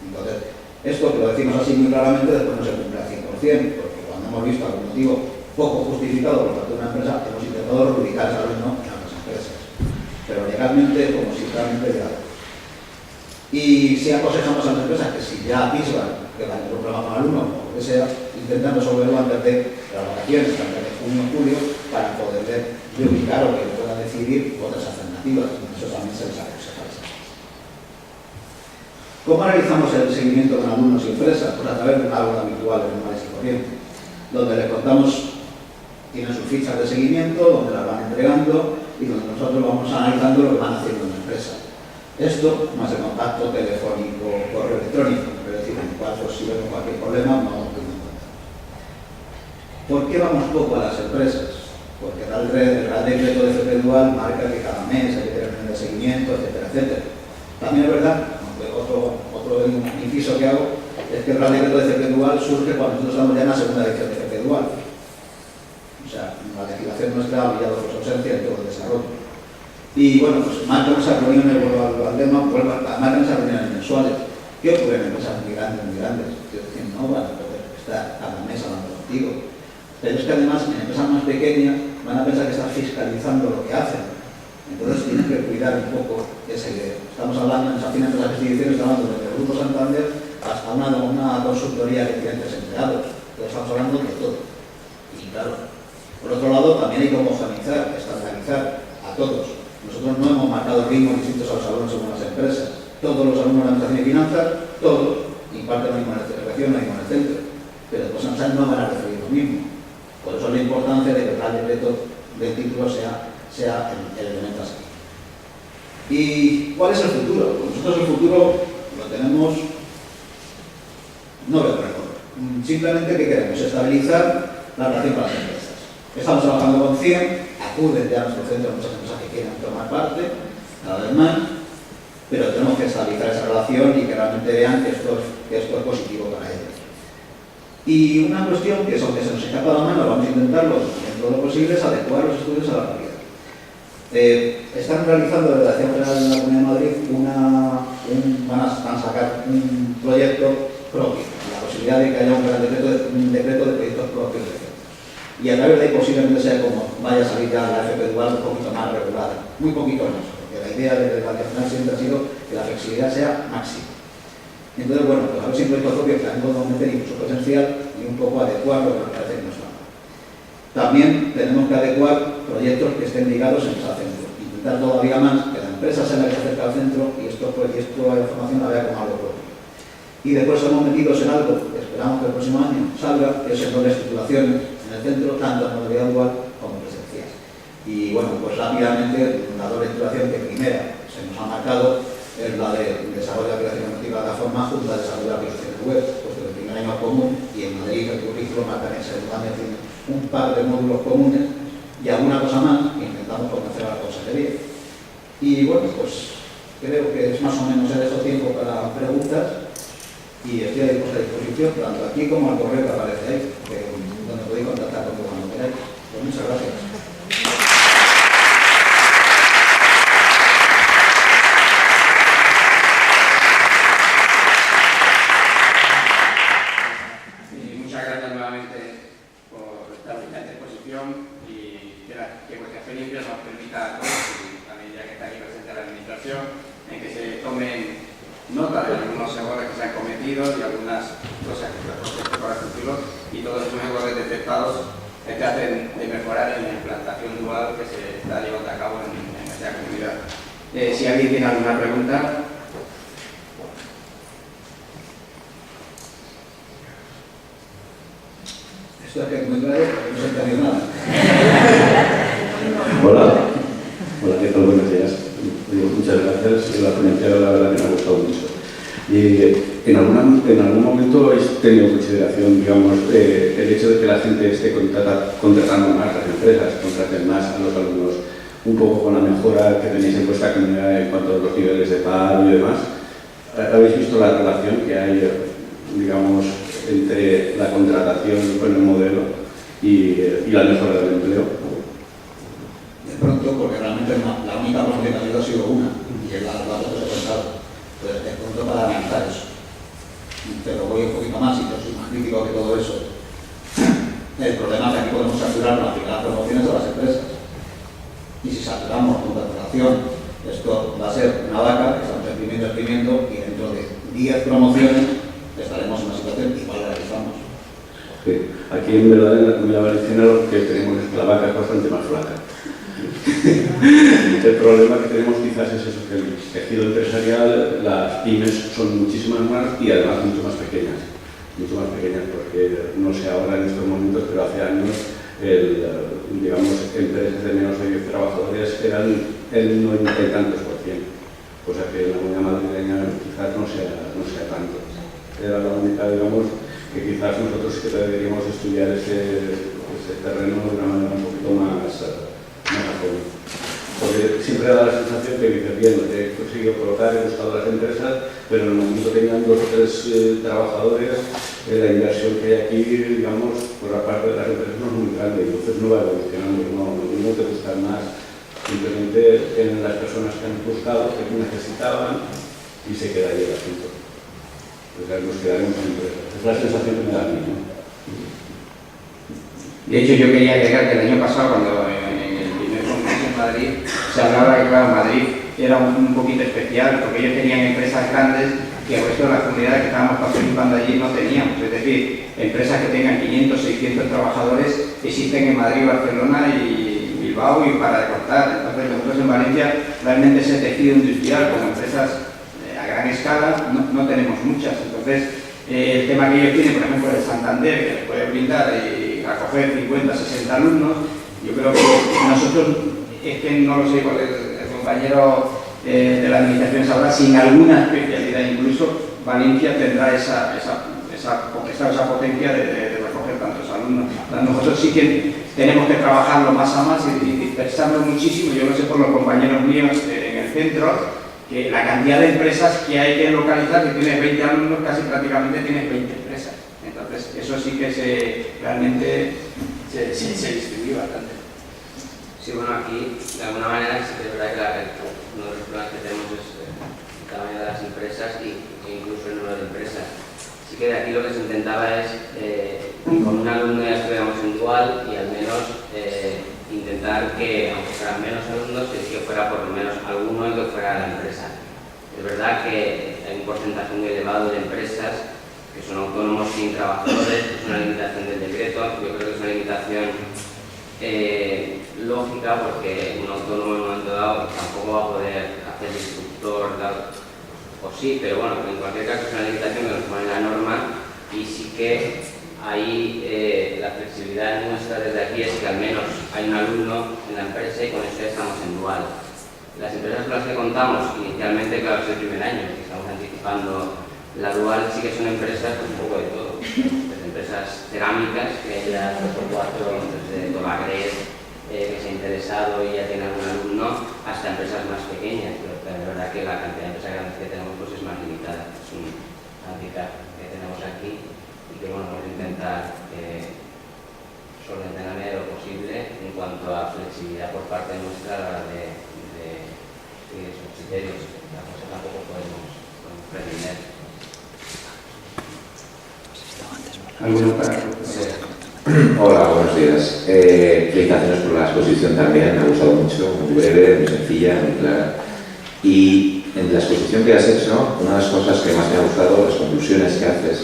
Entonces, esto que lo decimos así muy claramente, después no se cumple al 100%, porque cuando hemos visto algún motivo poco justificado por parte de una empresa, hemos intentado reubicar ese alumno en otras empresas. Pero legalmente, como si realmente ya. Y si aconsejamos a las empresas que si ya atisban que van a tener un problema con alumnos, o lo que sea, intentando resolverlo antes de las vacaciones, antes de junio o julio, para poder reubicar o que puedan decidir otras alternativas. Eso también se les aconseja. ¿Cómo realizamos el seguimiento con alumnos y empresas? Pues a través de un aula habitual en normales y corriente, donde les contamos, tienen sus fichas de seguimiento, donde las van entregando y donde nosotros vamos analizando lo que van haciendo en la empresa. Esto, más el contacto telefónico, correo electrónico, es decir, en cuanto si vemos cualquier problema, vamos pidiendo contacto. ¿Por qué vamos poco a las empresas? Porque el Real Decreto de FP Dual marca que cada mes hay que tener de seguimiento, etcétera, etcétera. También es verdad, otro inciso que hago, es que el Real Decreto de FP Dual surge cuando nosotros estamos ya en la segunda edición de FP Dual. O sea, la legislación nuestra ha brillado por su ausencia en todo el desarrollo. Y bueno, pues marcan esas reuniones, vuelvo al tema, marcan esas reuniones mensuales. ¿Qué ocurre en empresas muy grandes? Yo decía, no van a poder estar cada mes hablando contigo. Pero es que además en empresas más pequeñas van a pensar que estás fiscalizando lo que hacen. Entonces tienes que cuidar un poco esa idea. Estamos hablando, en esas empresas instituciones, estamos hablando desde el Grupo Santander hasta una consultoría que tiene 3 empleados. Entonces estamos hablando de todo. Y claro, por otro lado también hay que homogeneizar, estandarizar a todos. Nosotros no hemos marcado ritmos distintos a los alumnos según las empresas. Todos los alumnos de Administración y Finanzas, todos, imparten la misma recreación, la misma en el centro. Pero después en no van a recibir lo mismo. Por eso la importancia de que el Real Decreto del título sea el elemento así. ¿Y cuál es el futuro? Pues nosotros el futuro lo tenemos, no veo récord. Simplemente que queremos estabilizar la relación con las empresas. Estamos trabajando con 100, acuden ya a nuestro centro muchas empresas que quieren tomar parte, cada vez más, pero tenemos que estabilizar esa relación y que realmente vean que esto es positivo para ellos. Y una cuestión que es aunque se nos escapa la mano, vamos a intentarlo dentro de lo posible, es adecuar los estudios a la realidad. Están realizando desde la Dirección General de la Comunidad de Madrid van a sacar un proyecto propio, la posibilidad de que haya un decreto de proyectos propios. Y a través de ahí posiblemente sea como vaya a salir ya la FP Dual un poquito más regulada, muy poquito más, porque la idea de la Dirección siempre ha sido que la flexibilidad sea máxima. Entonces, bueno, pues a ver si un proyecto propio que también podemos meter incluso presencial y un poco adecuar lo que nos parece que nos va. También tenemos que adecuar proyectos que estén ligados en ese centro. Intentar todavía más que la empresa sea la que se acerca al centro y esto la información la vea como algo propio. Y después somos metidos en algo que esperamos que el próximo año salga, que es el doble titulaciones en el centro, tanto en modalidad dual como presencial. Y bueno, pues rápidamente la doble titulación que primera se nos ha marcado es la de desarrollo de aplicaciones multiplataforma junto a desarrollo de aplicaciones web, puesto que el primer año es común y en Madrid el currículo marca en segundo año tiene un par de módulos comunes y alguna cosa más que intentamos convencer a la consejería. Y bueno, pues creo que es más o menos eso tiempo para preguntas y estoy a vuestra disposición, tanto aquí como al correo que aparece ahí, donde podéis contactar conmigo cuando queráis. Pues muchas gracias. Y que vuestra experiencia nos permita a todos y también ya que administración, en que se tomen nota de algunos errores que se han cometido y algunas cosas que se para el futuro, y todos esos errores detectados traten de mejorar en la implantación dual que se está llevando a cabo en esta comunidad. Si alguien tiene alguna pregunta. Esto es que es muy claro, no se entendió nada. Hola, ¿qué tal? Buenos días. Muchas gracias. La ponencia, la verdad, que me ha gustado mucho. Y en algún momento habéis tenido en consideración, digamos, el hecho de que la gente esté contratando más, las empresas contraten más a los alumnos, un poco con la mejora que tenéis en vuestra comunidad en cuanto a los niveles de paro y demás. ¿Habéis visto la relación que hay, digamos, entre la contratación con el modelo y la mejora del empleo? De pronto, porque realmente la única promoción que ha habido ha sido una, y es la que os he contado. Entonces, de pronto, para analizar eso. Pero voy un poquito más, y yo soy más crítico que todo eso. El problema es que aquí podemos saturar las primeras promociones de las empresas. Y si saturamos con contratación, esto va a ser una vaca que está exprimiendo, y dentro de 10 promociones estaremos en una situación igual a la que estamos. Sí. Aquí, en verdad, en la Comunidad Valenciana lo que tenemos es que la vaca es bastante más flaca. El problema que tenemos quizás es eso, que el tejido empresarial, las pymes son muchísimas más y además mucho más pequeñas, porque no sé ahora en estos momentos, pero hace años, digamos, empresas de menos de 10 trabajadores eran el 90 y tantos %, cosa que en la comunidad madrileña quizás no sea tanto. Era la única, digamos, que quizás nosotros que deberíamos estudiar ese terreno de una manera un poquito más a fondo. Porque siempre da la sensación que dices, bien, he conseguido colocar, he buscado las empresas, pero en el momento tenían 2 o 3 trabajadores, la inversión que hay aquí, digamos, por la parte de las empresas no es muy grande, y entonces no va evolucionando, no te buscan más. Simplemente tienen las personas que han buscado, que necesitaban, y se queda ahí el asunto. Pues nos quedaremos en empresas. Es la sensación que me da a mí, ¿no? De hecho, yo quería agregar que el año pasado, cuando en el primer congreso en Madrid, se hablaba que, claro, Madrid era un poquito especial, porque ellos tenían empresas grandes que el resto de las comunidades que estábamos participando allí no teníamos. Es decir, empresas que tengan 500, 600 trabajadores existen en Madrid, Barcelona y Bilbao, y para de contar. Entonces, nosotros en Valencia, realmente ese tejido industrial, como empresas a gran escala, no tenemos muchas. Entonces, el tema que ellos tienen, por ejemplo, el Santander, que les puede brindar acoger 50, 60 alumnos, yo creo que nosotros, es que no lo sé, igual el compañero de la administración sabrá, sin alguna especialidad incluso, Valencia tendrá esa potencia de recoger tantos alumnos. Entonces, nosotros sí que tenemos que trabajarlo más a más y dispersarlo muchísimo. Yo lo sé por los compañeros míos en el centro, que la cantidad de empresas que hay que localizar, que tienes 20 alumnos, casi prácticamente tienes 20 empresas. Entonces, eso sí que realmente se distribuye bastante. Sí, bueno, aquí, de alguna manera, sí que es verdad que uno de los problemas que tenemos es el tamaño de las empresas e incluso el número de empresas. Así que de aquí lo que se intentaba es que con un alumno ya estuviéramos en dual y al menos intentar que, aunque fueran menos alumnos, que fuera por lo menos alguno el que fuera la empresa. Es verdad que hay un porcentaje muy elevado de empresas que son autónomos sin trabajadores, es una limitación del decreto. Yo creo que es una limitación lógica, porque un autónomo en un momento dado tampoco va a poder hacer instructor, o sí, pero bueno, en cualquier caso es una limitación que nos pone la norma, y sí que ahí la flexibilidad nuestra desde aquí es que al menos hay un alumno en la empresa y con eso ya estamos en dual. Las empresas con las que contamos inicialmente, claro, es el primer año, que estamos anticipando la dual, sí que son empresas con un poco de todo. Desde empresas cerámicas, que hay ya 3 o 4, desde Dolagres, que se ha interesado y ya tiene algún alumno, hasta empresas más pequeñas. Pero de verdad que la cantidad de empresas grandes que tenemos pues es más limitada. Es un handicap que tenemos aquí y que bueno, vamos a intentar solventar en la medida de lo posible en cuanto a flexibilidad por parte nuestra a la hora de seguir esos criterios. La cosa tampoco podemos pretender. Hola, buenos días. Felicitaciones por la exposición también, me ha gustado mucho, muy breve, muy sencilla, muy clara. Y en la exposición que has hecho, una de las cosas que más me ha gustado, las conclusiones que haces,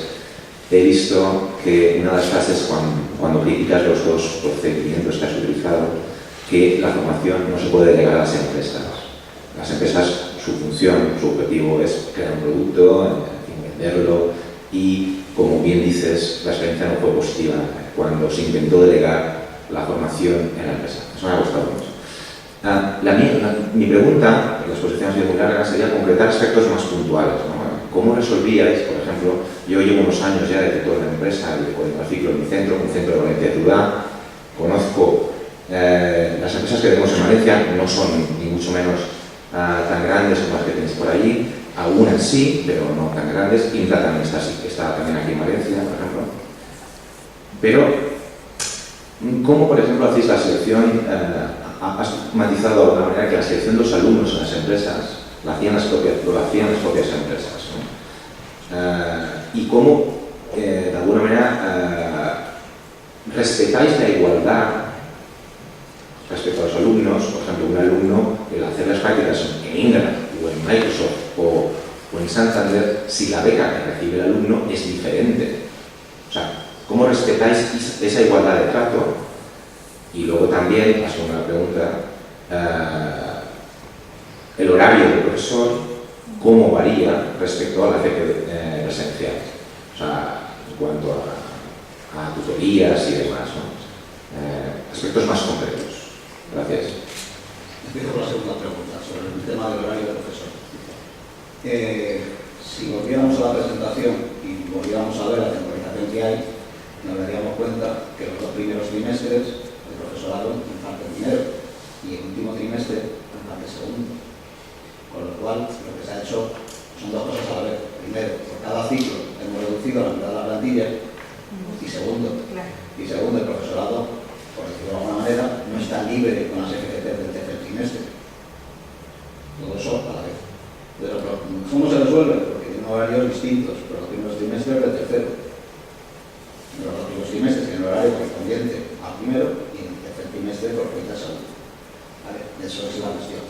he visto que una de las frases cuando criticas los dos procedimientos que has utilizado, que la formación no se puede delegar a las empresas. Las empresas, su función, su objetivo es crear un producto, venderlo, y como bien dices, la experiencia no fue positiva cuando se intentó delegar la formación en la empresa. Eso me ha gustado mucho. Mi pregunta, la exposición ha sido muy larga, sería concretar aspectos más puntuales, ¿no? ¿Cómo resolvíais, por ejemplo, yo llevo unos años ya de director de empresa y de ciclo en mi centro, un centro de Valencia Ciudad, conozco las empresas que tenemos en Valencia, no son ni mucho menos tan grandes como las que tenéis por allí, algunas sí, pero no tan grandes. Intra también está también aquí en Valencia, por ejemplo. Pero, ¿cómo, por ejemplo, hacéis la selección? Has matizado de alguna manera que la selección de los alumnos en las empresas la hacían las propias empresas, ¿no? Y cómo, de alguna manera, respetáis la igualdad respecto a los alumnos. Por ejemplo, un alumno, el hacer las prácticas en Ingram o en Microsoft o en Santander, si la beca que recibe el alumno es diferente. O sea, ¿cómo respetáis esa igualdad de trato? Y luego también, la segunda pregunta, el horario del profesor, ¿cómo varía respecto a la fe presencial? O sea, en cuanto a tutorías y demás, ¿no? Aspectos más concretos. Gracias. Empiezo por la segunda pregunta, sobre el tema del horario del profesor. Si volviéramos a la presentación y volviéramos a ver la temporización que hay, nos daríamos cuenta que los 2 primeros trimestres el profesorado imparte primero y el último trimestre imparte segundo. Con lo cual, lo que se ha hecho son 2 cosas a la vez. Primero, por cada ciclo hemos reducido la mitad de la plantilla y segundo, el profesorado, por decirlo de alguna manera, no está libre con las FGT del tercer trimestre. Todo eso a la vez. Pero, ¿cómo se resuelve? Porque tienen horarios distintos, pero los primeros trimestres del tercero. Los primeros trimestres tienen horario correspondiente al primero y en el tercer trimestre correspondiente al segundo. ¿Vale? Eso es la cuestión.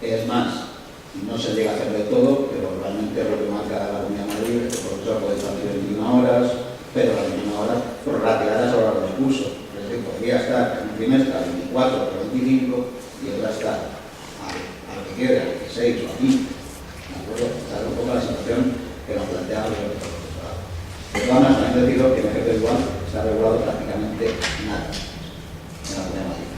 Es más, no se llega a hacer de todo, pero realmente lo que marca la Comunidad de Madrid es que el profesor puede estar 21 horas, pero las 21 horas prorrateadas a lo largo del curso. Es decir, podría estar en un trimestre a 24 o 25 y otra estar a lo que quiere, a 16 o a 15. ¿De acuerdo? Esta es un poco la situación que nos plantea el profesorado. De todas maneras, también decido que en FP igual está regulado prácticamente nada en la Comunidad de Madrid.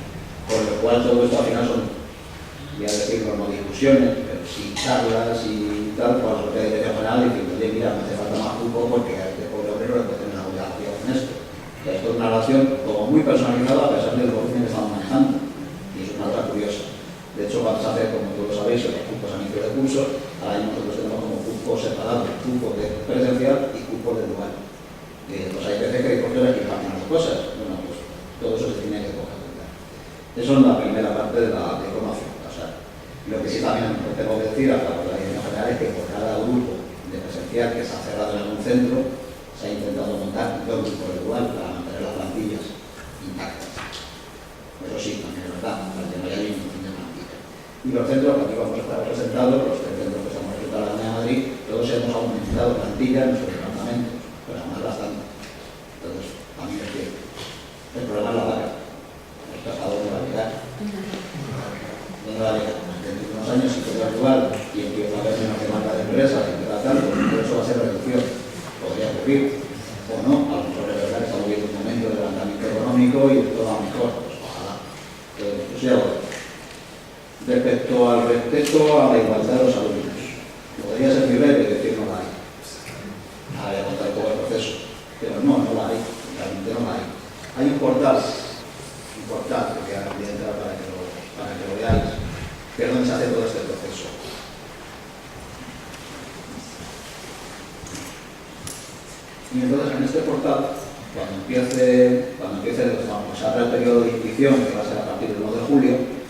Con lo cual, todo esto al final son, voy a decir, como discusiones, pero sí charlas y tal, con la Secretaría de Dirección General diciendo, oye, mira, me hace falta más cupo porque a este pobre obrero le puede tener una obligación con esto. O sea, esto es una relación como muy personalizada a pesar del volumen que estamos manejando. Y es una cosa curiosa. De hecho, cuando se hace, como todos sabéis, los cupos a inicio de curso, ahora nosotros tenemos como cupos separados, cupo de presencial y cupo de dual. Pues hay veces que hay profesores que cambian las cosas. Bueno, pues todo eso se tiene que coger. Eso es la primera parte de la formación. O sea, lo que sí también tengo que decir hasta por la dirección general es que por cada grupo de presencial que se ha cerrado en algún centro, se ha intentado montar un grupo igual para mantener las plantillas intactas. Eso sí, también es verdad, para que no haya ningún fin de plantilla. Y los centros, cuando íbamos a estar representados, los 3 centros que estamos representados en la Comunidad de Madrid, todos hemos aumentado plantilla en nuestro departamento, pero además bastante. Entonces, a mí me refiero. El problema es la vaca. El pasado no va a llegar. ¿Dónde va a llegar? Dentro de unos años, si todo es igual y empieza a haber menos demanda de empresas, y tal, pues eso va a ser reducción. Podría ocurrir. O no, a lo mejor es verdad que estamos viendo un momento de levantamiento económico y todo va mejor. Pues ojalá. Pero sí, ahora. Respecto al respeto a la igualdad de los alumnos, podría ser muy breve decir no la hay. Ahora voy a contar todo el proceso, pero no la hay, realmente no la hay. Hay un portal que voy a entrar para que lo veáis, que es donde se hace todo este proceso. Y entonces en este portal, cuando empiece se abre el periodo de inscripción, que va a ser a partir del 1 de julio,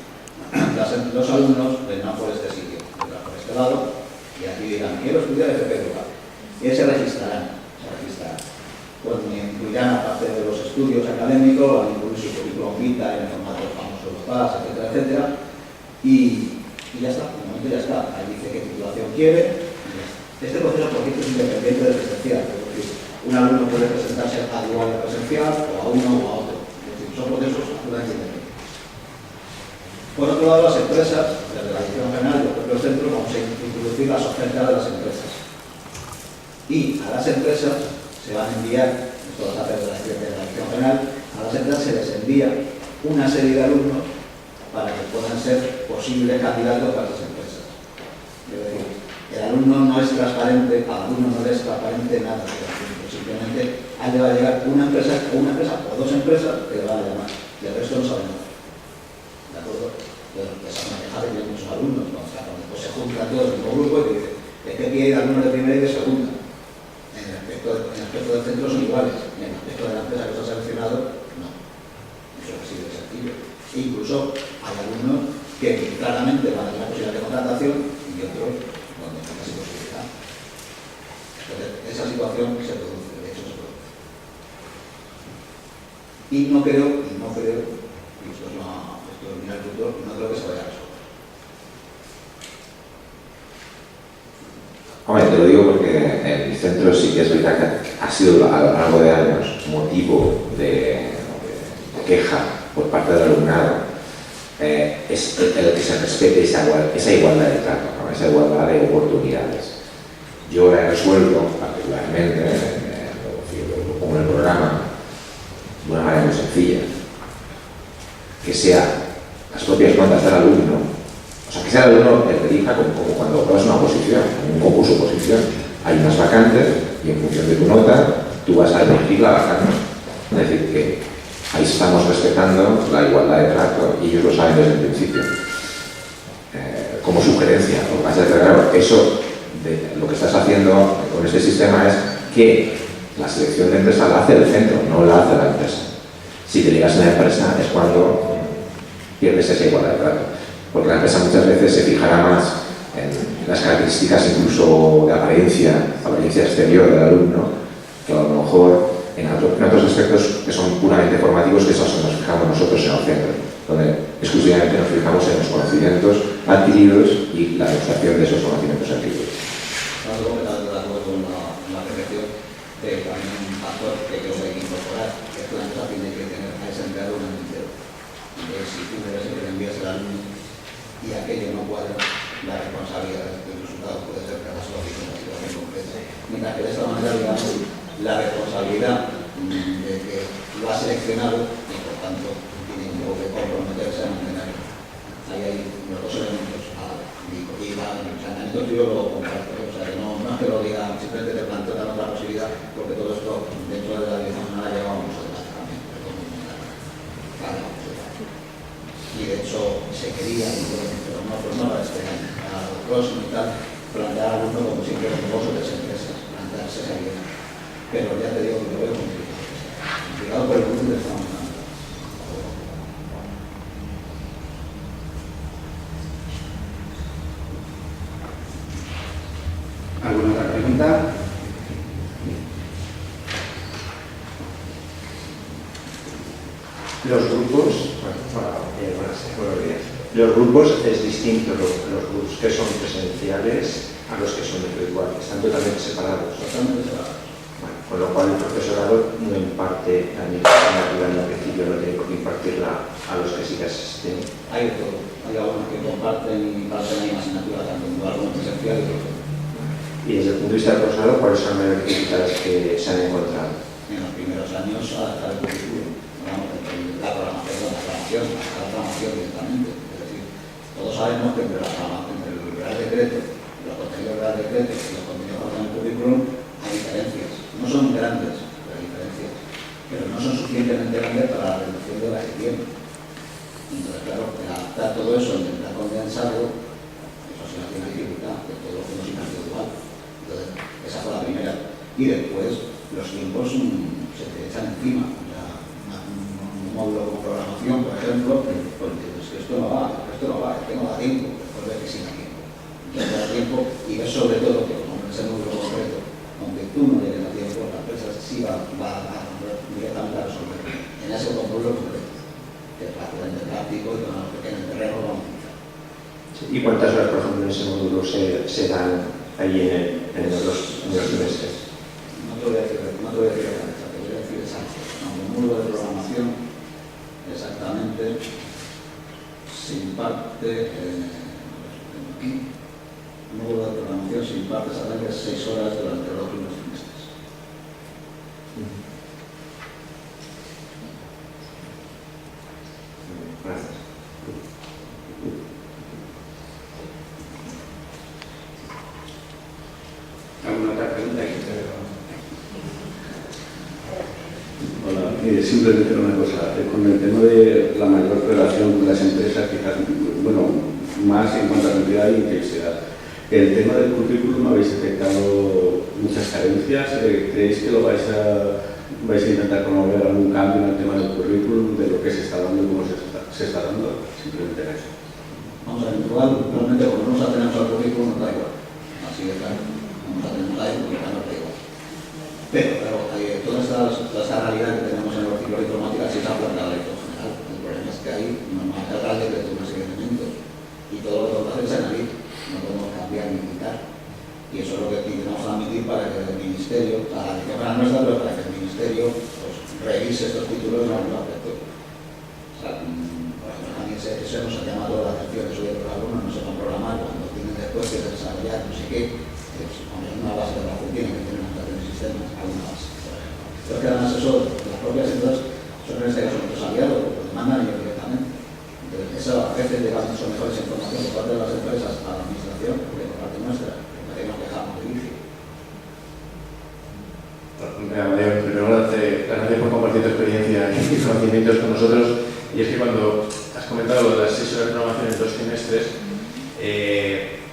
los alumnos vendrán por este sitio, vendrán por este lado, y aquí dirán, quiero estudiar FP Dual. Y ahí se registrarán. Pues incluirán, aparte de los estudios académicos, van a incluir su currículum vitae en el formato famoso de los PAS, etcétera, etcétera. Y ya está. momento ya está. Ahí dice qué titulación quiere. Este proceso, por cierto, es independiente del presencial. Es decir, un alumno puede presentarse a igual de presencial o a uno o a otro. Es decir, son procesos absolutamente independientes. Por otro lado, las empresas, desde la Dirección General y los propios centros, vamos a introducir las ofertas de las empresas. Y a las empresas se van a enviar, esto lo hace de la Dirección General, a las empresas se les envía una serie de alumnos para que puedan ser posibles candidatos para las empresas. Es decir, el alumno no es transparente, al alumno no le es transparente nada. Simplemente a él le va a llegar una empresa o dos empresas que le van a llamar. Y el resto no sabe nada. ¿De acuerdo? Pero esa maneja de muchos alumnos. ¿No? O sea, cuando se juntan todos en un grupo y te dicen, es que aquí hay alumnos de primera y de segunda. En el aspecto del centro son iguales. En el aspecto de la empresa que se ha seleccionado, no. Eso es así de sencillo. E incluso hay alumnos que claramente van a tener posibilidad de contratación y otros donde no hay posibilidad. Entonces, esa situación se produce, de hecho se produce. Y no creo, y esto es mirar el futuro, no creo que se vaya a resolver. Hombre, te lo digo porque el centro sí que es verdad que ha sido a lo largo de años motivo de queja por parte del alumnado. Es el que se respete esa igualdad de trato, ¿no? Esa igualdad de oportunidades. Yo he resuelto particularmente, lo pongo en el programa, de una manera muy sencilla, que sea las propias notas del alumno, o sea, que sea el alumno el que elija como cuando pruebas una oposición, un concurso de oposición. Hay unas vacantes y en función de tu nota tú vas a elegir la vacante. Es decir, que ahí estamos respetando la igualdad de trato y ellos lo saben desde el principio. Como sugerencia, lo que pasa es que, claro, eso de lo que estás haciendo con este sistema es que la selección de empresa la hace el centro, no la hace la empresa. Si te ligas a la empresa es cuando pierdes esa igualdad de trato. Porque la empresa muchas veces se fijará más en las características incluso de apariencia exterior del alumno, que a lo mejor en otros aspectos que son puramente formativos, que esos nos fijamos nosotros en el centro, donde exclusivamente nos fijamos en los conocimientos adquiridos y la demostración de esos conocimientos adquiridos. Estamos completamente de acuerdo con la perfección, pero también un factor que creo que hay que incorporar, que es que la empresa tiene que tener a ese empleado un año entero. Entonces, si tú eres el que le envías el alumno y aquello no cuadra, la responsabilidad del resultado puede ser catastrófica en la situación concreta. Mientras que de esta manera, digamos, la responsabilidad de que lo ha seleccionado y por tanto tiene un poco que comprometerse a mantenerlo. Ahí hay los dos elementos. Y el planteamiento tuyo lo comparto, o sea que no es que lo diga, simplemente te planteo dar otra posibilidad, porque todo esto dentro de la dirección general la llevamos nosotros también. Claro. Y de hecho se quería, pero no para este año, para los próximos y tal, plantear al mundo como siempre con dos o tres empresas, plantearse esa idea. Pero ya te digo que lo veo complicado por el mundo que estamos dando. ¿Alguna otra pregunta? Los grupos, buenos días. Los grupos es distinto, los grupos que son presenciales a los que son virtuales, están totalmente separados. Totalmente separados. Bueno, con lo cual el profesorado no imparte la misma asignatura en el principio, no tiene por qué impartirla a los que sí que asisten. Hay de todo. Hay algunos que comparten y imparten la misma asignatura, tanto en dual como presencial y todo. Y desde el punto de vista del profesorado, ¿cuáles son las dificultades que se han encontrado? En los primeros años adaptar el currículum, la programación directamente. Es decir, todos sabemos que entre el Real Decreto, los contenidos del Real Decreto y los contenidos que hacen el currículum hay diferencias. No son grandes, pero hay diferencias. Pero no son suficientemente grandes para la reducción de la que tienen. Entonces, claro, adaptar todo eso, intentar condensarlo, eso sí no tiene dificultad, que todo lo que nos impartió igual. Entonces, esa fue la primera. Y después, los tiempos se te echan encima. Un módulo con programación, por ejemplo, pues es que esto no va, es que no da tiempo, después ves que sí da tiempo. Entonces da tiempo y ves sobre todo que con ese módulo concreto, aunque tú no llegues a tiempo, la empresa sí va directamente a resolver en ese módulo concreto, que es prácticamente práctico y con los pequeños terrenos vamos a utilizar. ¿Y cuántas horas, por ejemplo, con ese módulo se dan ahí en los semestres? No te voy a decir la letra, te voy a decir exacto. El módulo de programación exactamente se imparte aquí. El módulo de programación se imparte solamente 6 horas durante los primeros trimestres. Gracias. ¿Alguna otra pregunta que usted Hola, simplemente una cosa. Con el tema de la mayor relación con las empresas, quizás, bueno, más en cuanto a cantidad y intensidad. El tema del currículum, ¿habéis detectado muchas carencias? ¿Creéis que lo vais a intentar promover algún cambio en el tema del currículum, de lo que se está dando y cómo se está dando? Simplemente eso. Vamos a ver, realmente como no nos atenemos al currículum, nos da igual. Así de claro, no nos atenemos a él porque nos da igual. Pero, claro, toda esta realidad que tenemos en el artículo de informática sí se aplica a la ley general. El problema es que ahí nos marca el decreto de una serie de elementos y todo lo que tenemos que hacer es añadir, no podemos cambiar ni quitar. Y eso es lo que intentamos admitir para que el Ministerio, a la dirección nuestra, pero para que el Ministerio pues, revise estos títulos en algún aspecto. O sea, por ejemplo, también eso nos ha llamado la atención, eso de que los alumnos no sepan programar cuando tienen después que desarrollar no sé qué, pues, una base de trabajo tiene que tener una estación de sistemas, alguna base. Pero que además eso, las propias empresas son en este caso nuestros aliados, porque lo demandan ellos directamente. Entonces, eso a veces llega mucho mejor esa información por parte de las empresas a la administración que por parte nuestra, que nos dejamos de inicio. Primero, gracias por compartir tu experiencia y conocimientos con nosotros. Y es que cuando has comentado lo de las 6 horas de programación en 2 trimestres,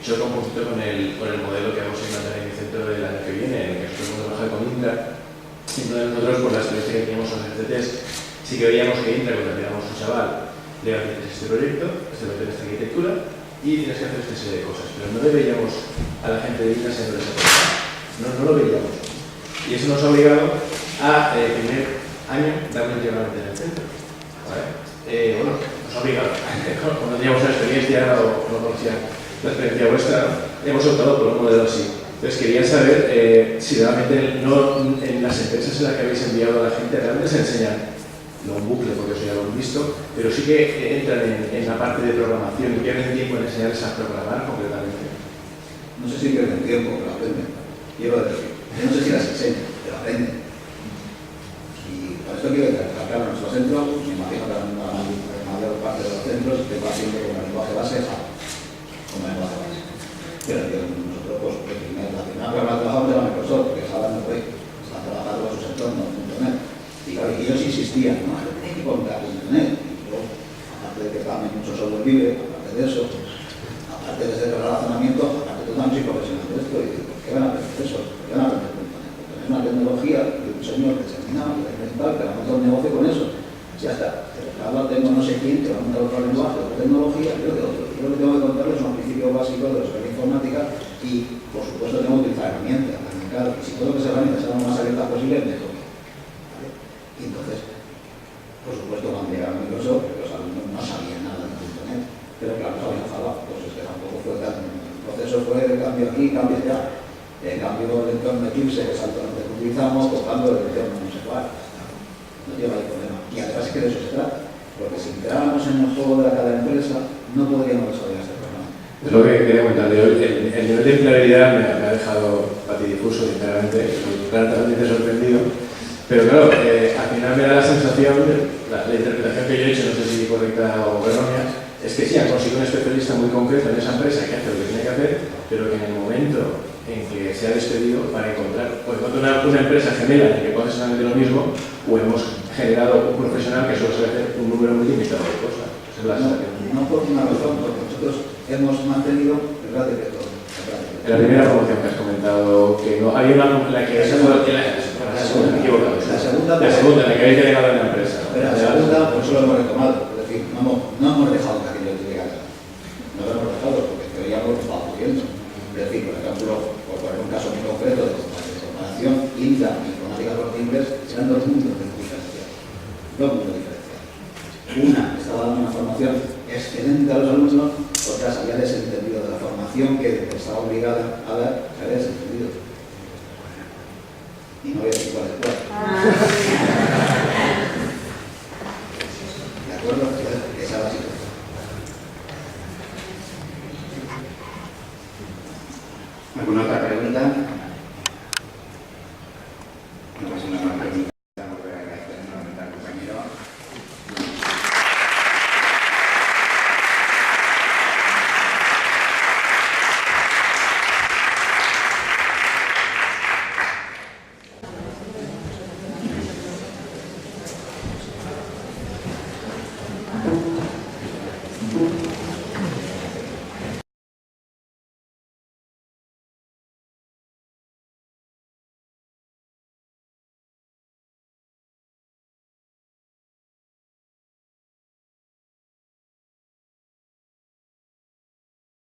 choca un poquito con el modelo que vamos a implantar en mi centro del año que viene, en el que nosotros vamos a trabajar con Indra. Entonces nosotros, por la experiencia que teníamos en los FCTs, sí que veíamos que Indra, cuando teníamos un chaval, le iba a hacer este proyecto, esta arquitectura, y tienes que hacer esta serie de cosas. Pero no le veíamos a la gente de Indra siendo esa cosa. No lo veíamos. Y eso nos ha obligado a, primer año, dar un entrenamiento en el centro. ¿Vale? Bueno, nos ha obligado. Cuando teníamos una experiencia o no conocía la experiencia vuestra, hemos optado por un modelo así. Entonces quería saber si realmente en las empresas en las que habéis enviado a la gente realmente se enseñan, no un bucle porque eso ya lo hemos visto, pero sí que entran en la parte de programación y pierden tiempo en enseñarles a programar concretamente. No sé si pierden tiempo, pero aprenden. Quiero decir, yo no sé si las enseñan, pero aprenden. Y por esto quiero destacar a nuestro centro, me imagino que la mayor parte de los centros te va siempre con el lenguaje base, como el lenguaje base. Pero nosotros, pues, la primera prueba de trabajo de la Microsoft, porque Java no fue, está trabajando con sus entornos, .NET. Y claro, ellos insistían, no, hay que contar .NET. Y luego, aparte de que también mucho software libre, aparte de eso, aparte de ese relacionamiento, aparte de también soy profesional de esto, y digo, ¿por qué van a aprender eso? ¿Por qué van a aprender .NET? Porque es una tecnología de un señor determinado, que va a montar un negocio con eso. Ya está, pero claro, tengo no sé quién que va a montar otro lenguaje, otra tecnología, yo de otro. Yo lo que tengo que contarles son los principios básicos de la escuela informática y, por supuesto, tengo que utilizar herramientas. Claro, y si todo lo que se herramientas sean lo más abiertas posible, mejor. ¿Vale? Y entonces, por supuesto, cuando llegaron a Microsoft, los alumnos no sabían nada de .NET, pero claro, no sabían Java, pues es que tampoco fue tan... El proceso fue de cambio aquí, cambio allá. El cambio del entorno Eclipse, que es altamente que utilizamos, tocando el entorno no sé cuál. No lleva el problema. Y además es que de eso se trata, porque si entráramos en el juego de la cada empresa, no podríamos desarrollar este programa. Es lo que quería comentar. El nivel de claridad me ha dejado patidifuso, sinceramente, estoy claramente sorprendido. Pero claro, al final me da la sensación, la interpretación que yo he hecho, no sé si correcta o errónea, es que sí, han conseguido un especialista muy concreto en esa empresa que hace lo que tiene que hacer, pero que en el momento en que se ha despedido para encontrar, pues una empresa gemela en la que pueda hacer exactamente lo mismo, o hemos generado un profesional que solo sabe hacer un número muy limitado de cosas. Esa es la sensación. No por una razón, porque nosotros hemos mantenido el Real Decreto. En la primera promoción que has comentado, que no había una la que la segunda, me he equivocado. La segunda, en la que habéis delegado en la empresa. Pero la segunda, pues eso lo hemos retomado. Es decir, no hemos dejado que aquello llegara. No lo hemos dejado porque creíamos que estaba ocurriendo. Es decir, por ejemplo, por poner un caso muy concreto de comparación, Indra y Informática por Inglés eran dos mundos diferenciados. Dos mundos diferenciados. Una estaba dando una formación excelente a los alumnos, otra se había desentendido de la formación formación que estaba obligada a dar se había desentendido. Y no voy a decir cuál es cuál. ¿De acuerdo? Esa es la situación. ¿Alguna otra pregunta?